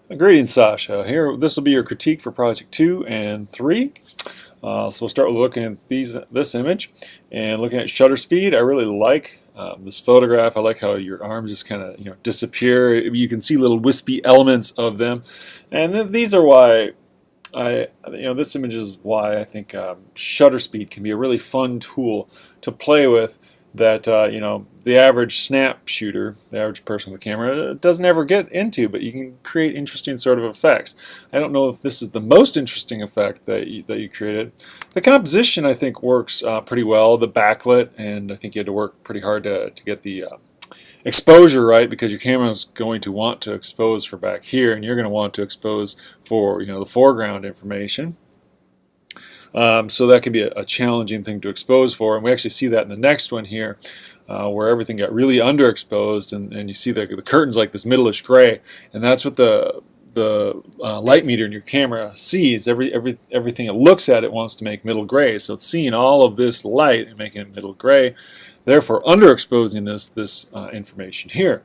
Greetings, Sasha. Here, this will be your critique for Project 2 and 3. So we'll start with looking at this image and looking at shutter speed. I really like this photograph. I like how your arms just kind of disappear. You can see little wispy elements of them, and these are why this image is why I think shutter speed can be a really fun tool to play with that the average snap shooter, the average person with a camera, doesn't ever get into, but you can create interesting sort of effects. I don't know if this is the most interesting effect that you created. The composition I think works pretty well, the backlit, and I think you had to work pretty hard to get the exposure right, because your camera is going to want to expose for back here, and you're going to want to expose for the foreground information. So that can be a challenging thing to expose for, and we actually see that in the next one here, where everything got really underexposed, and you see the curtains like this middleish gray, and that's what the light meter in your camera sees. Everything it looks at, it wants to make middle gray, so it's seeing all of this light and making it middle gray, therefore underexposing this information here.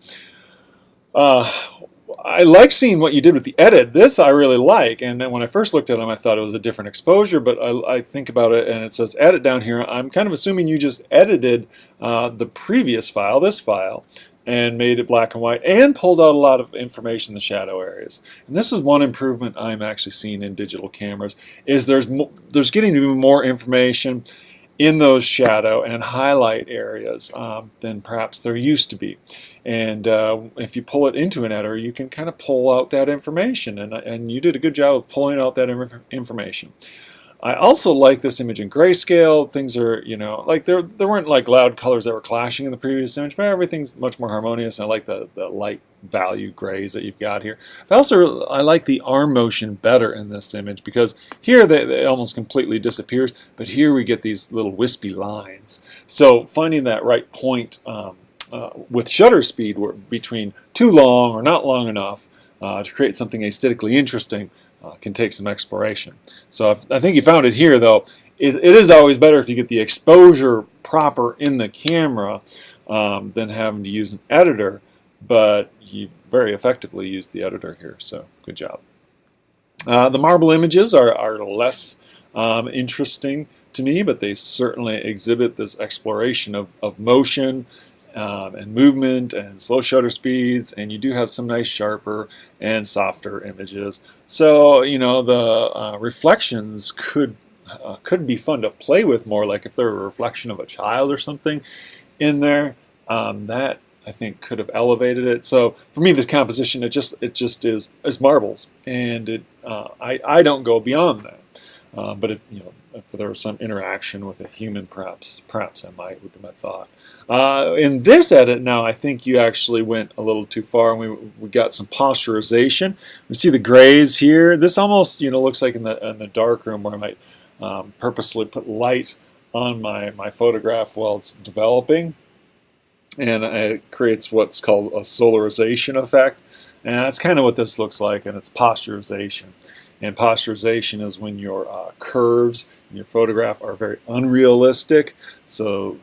I like seeing what you did with the edit. This I really like, and then when I first looked at them I thought it was a different exposure, but I think about it and it says edit down here. I'm kind of assuming you just edited the previous file, this file, and made it black and white and pulled out a lot of information in the shadow areas. And this is one improvement I'm actually seeing in digital cameras, is there's getting to be more information in those shadow and highlight areas than perhaps there used to be. And if you pull it into an editor, you can kind of pull out that information, and you did a good job of pulling out that information. I also like this image in grayscale. Things are, like there weren't like loud colors that were clashing in the previous image, but everything's much more harmonious. And I like the light value grays that you've got here. But also, I like the arm motion better in this image, because here they almost completely disappears, but here we get these little wispy lines. So finding that right point with shutter speed between too long or not long enough to create something aesthetically interesting can take some exploration. So I think you found it here, though. It is always better if you get the exposure proper in the camera than having to use an editor, but you very effectively used the editor here, so good job. The marble images are less interesting to me, but they certainly exhibit this exploration of motion and movement and slow shutter speeds, and you do have some nice sharper and softer images. So the reflections could be fun to play with more, like if they're a reflection of a child or something in there. That I think could have elevated it. So for me, this composition, it just is marbles, and I don't go beyond that. But if there was some interaction with a human, perhaps I might, would be my thought. In this edit now, I think you actually went a little too far, and we got some posturization. We see the grays here. This almost looks like in the dark room where I might purposely put light on my photograph while it's developing, and it creates what's called a solarization effect, and that's kind of what this looks like, and it's posturization. And posturization is when your curves in your photograph are very unrealistic, so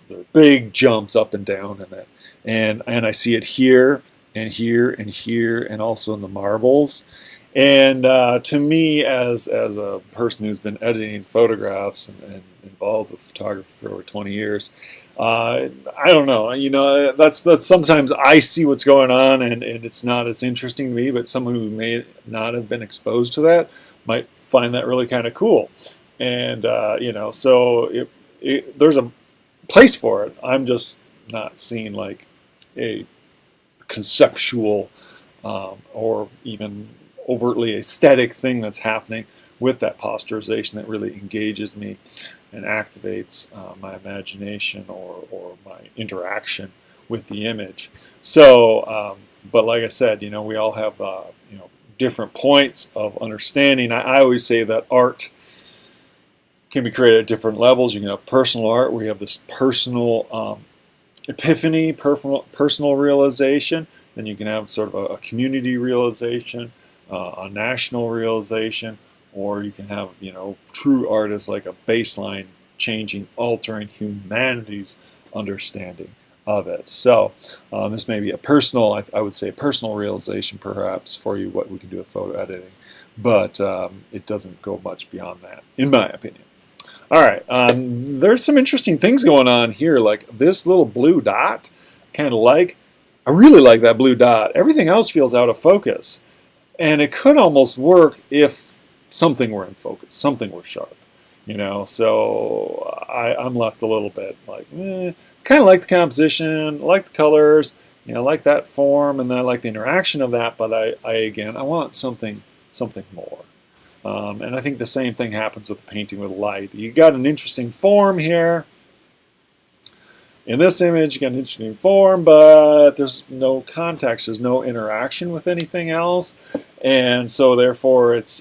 there are big jumps up and down in it. And I see it here and here and here, and also in the marbles. And to me, as a person who's been editing photographs and involved with photography for over 20 years, I don't know. That's sometimes I see what's going on, and it's not as interesting to me. But someone who may not have been exposed to that might find that really kind of cool. And so there's a place for it. I'm just not seeing like a conceptual or even overtly aesthetic thing that's happening with that posturization that really engages me and activates my imagination or my interaction with the image. So, but like I said, we all have different points of understanding. I always say that art can be created at different levels. You can have personal art where you have this personal epiphany, personal realization. Then you can have sort of a community realization, a national realization, or you can have true art as like a baseline, changing, altering humanity's understanding of it. So this may be a personal, I would say a personal realization perhaps for you what we can do with photo editing, but it doesn't go much beyond that, in my opinion. All right, there's some interesting things going on here, like this little blue dot, I really like that blue dot. Everything else feels out of focus, and it could almost work if something were in focus, something were sharp. So I'm left a little bit like, kind of like the composition, like the colors, like that form, and then I like the interaction of that, but I want something more. And I think the same thing happens with painting with light. You got an interesting form here. In this image, you got an interesting form, but there's no context, there's no interaction with anything else, and so therefore that's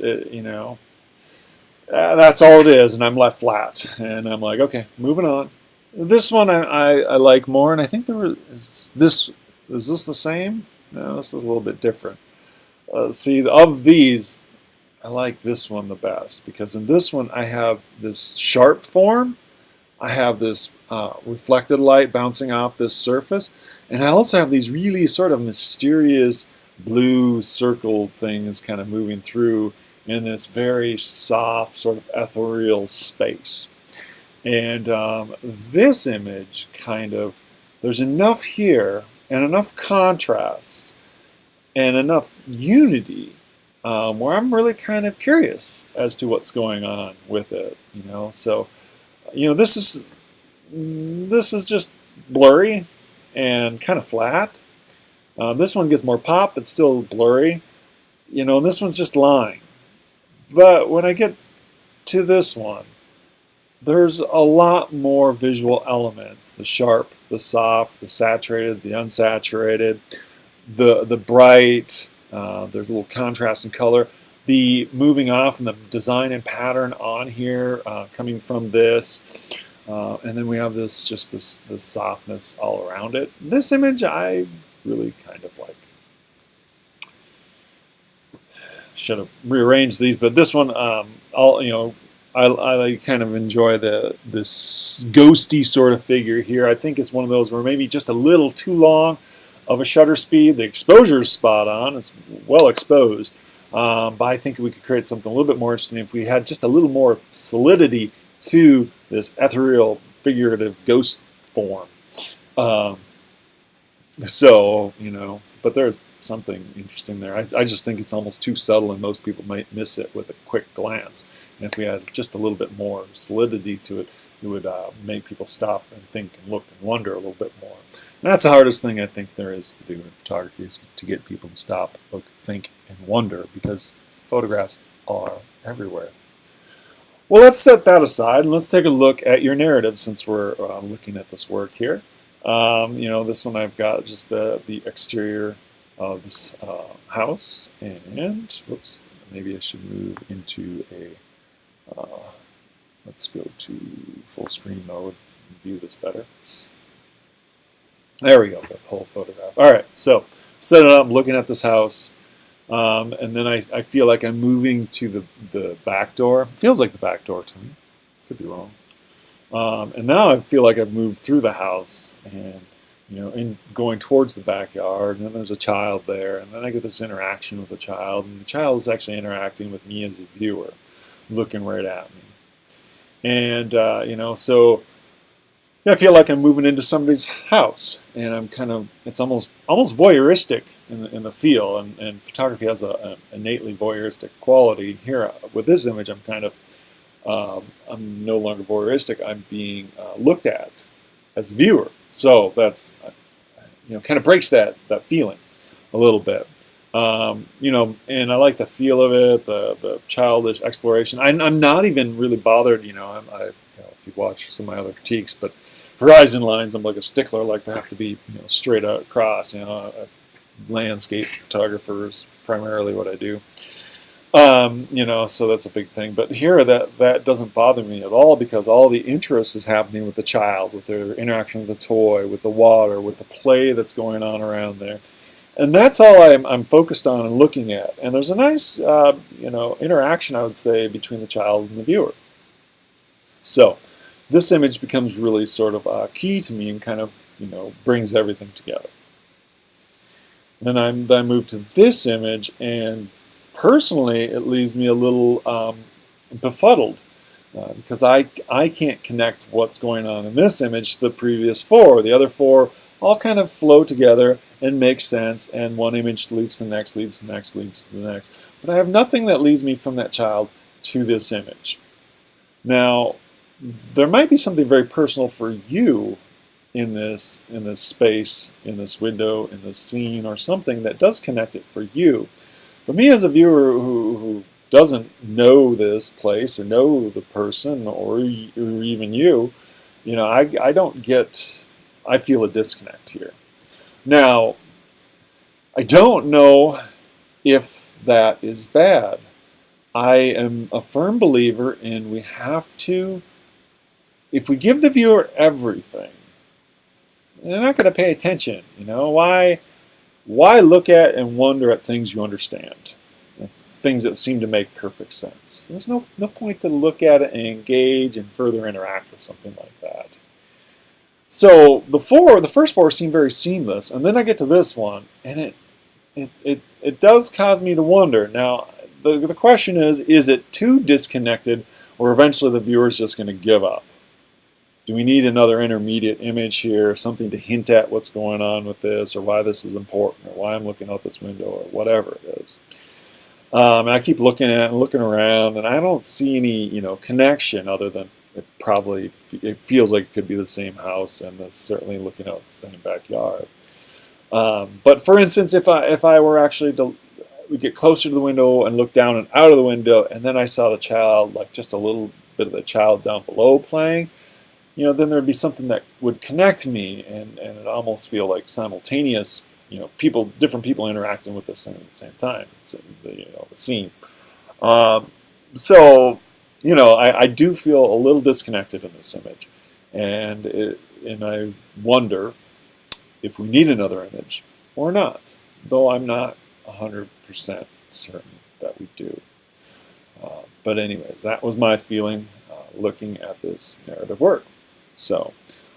all it is, and I'm left flat. And I'm like, okay, moving on. This one I like more, and I think is this the same? No, this is a little bit different. See, of these, I like this one the best, because in this one I have this sharp form, I have this reflected light bouncing off this surface, and I also have these really sort of mysterious blue circle things kind of moving through in this very soft sort of ethereal space. And this image there's enough here and enough contrast and enough unity where I'm really kind of curious as to what's going on with it. So this is just blurry and kind of flat. This one gets more pop, but still blurry. And this one's just line. But when I get to this one, there's a lot more visual elements. The sharp, the soft, the saturated, the unsaturated, the bright, there's a little contrast in color. The moving off and the design and pattern on here coming from this. And then we have this softness all around it. This image I really kind of like. Should have rearranged these, but this one, I kind of enjoy this ghosty sort of figure here. I think it's one of those where maybe just a little too long of a shutter speed. The exposure is spot on; it's well exposed. But I think we could create something a little bit more interesting if we had just a little more solidity to this ethereal, figurative ghost form. But there's something interesting there. I just think it's almost too subtle, and most people might miss it with a quick glance. And if we had just a little bit more solidity to it, it would make people stop and think and look and wonder a little bit more. And that's the hardest thing I think there is to do in photography, is to get people to stop, look, think, and wonder, because photographs are everywhere. Well, let's set that aside, and let's take a look at your narrative, since we're looking at this work here. This one I've got just the exterior of this house, and whoops, maybe I should move into let's go to full screen mode and view this better. There we go, the whole photograph. All right, so set it up, looking at this house, and then I feel like I'm moving to the back door. It feels like the back door to me. Could be wrong. And now I feel like I've moved through the house, and in going towards the backyard, and then there's a child there, and then I get this interaction with the child, and the child is actually interacting with me as a viewer, looking right at me. And so I feel like I'm moving into somebody's house, and I'm it's almost voyeuristic in the feel, and photography has a innately voyeuristic quality. Here with this image, I'm no longer voyeuristic. I'm being looked at as a viewer. So that's kind of breaks that feeling a little bit. And I like the feel of it, the childish exploration. I'm not even really bothered. If you watch some of my other critiques, but horizon lines, I'm like a stickler. I like to have to be straight out across. Landscape photographer is primarily what I do. So that's a big thing. But here, that doesn't bother me at all, because all the interest is happening with the child, with their interaction with the toy, with the water, with the play that's going on around there. And that's all I'm focused on and looking at. And there's a nice, interaction, I would say, between the child and the viewer. So this image becomes really sort of key to me in kind of brings everything together. Then I move to this image, and personally, it leaves me a little befuddled because I can't connect what's going on in this image to the previous four. The other four all kind of flow together and make sense, and one image leads to the next, leads to the next, leads to the next. But I have nothing that leads me from that child to this image. Now, there might be something very personal for you in this space, in this window, in this scene, or something that does connect it for you. But me as a viewer who doesn't know this place or know the person or even you, I don't get, I feel a disconnect here. Now, I don't know if that is bad. I am a firm believer in we have to, if we give the viewer everything, they're not going to pay attention. Why look at and wonder at things you understand, things that seem to make perfect sense? There's no point to look at it and engage and further interact with something like that. So the first four seem very seamless, and then I get to this one, and it does cause me to wonder. Now, the question is it too disconnected, or eventually the viewer's just going to give up? Do we need another intermediate image here, something to hint at what's going on with this, or why this is important, or why I'm looking out this window, or whatever it is? And I keep looking at and looking around, and I don't see any, connection other than it feels like it could be the same house, and it's certainly looking out the same backyard. But for instance, if I were actually to get closer to the window and look down and out of the window, and then I saw the child, like just a little bit of the child down below playing, then there'd be something that would connect me, and it almost feel like simultaneous, different people interacting with this thing at the same time. It's the scene. So, I do feel a little disconnected in this image, and I wonder if we need another image or not, though I'm not 100% certain that we do. But anyways, that was my feeling looking at this narrative work. So,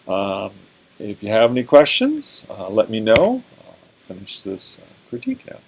if you have any questions, let me know. I'll finish this critique now.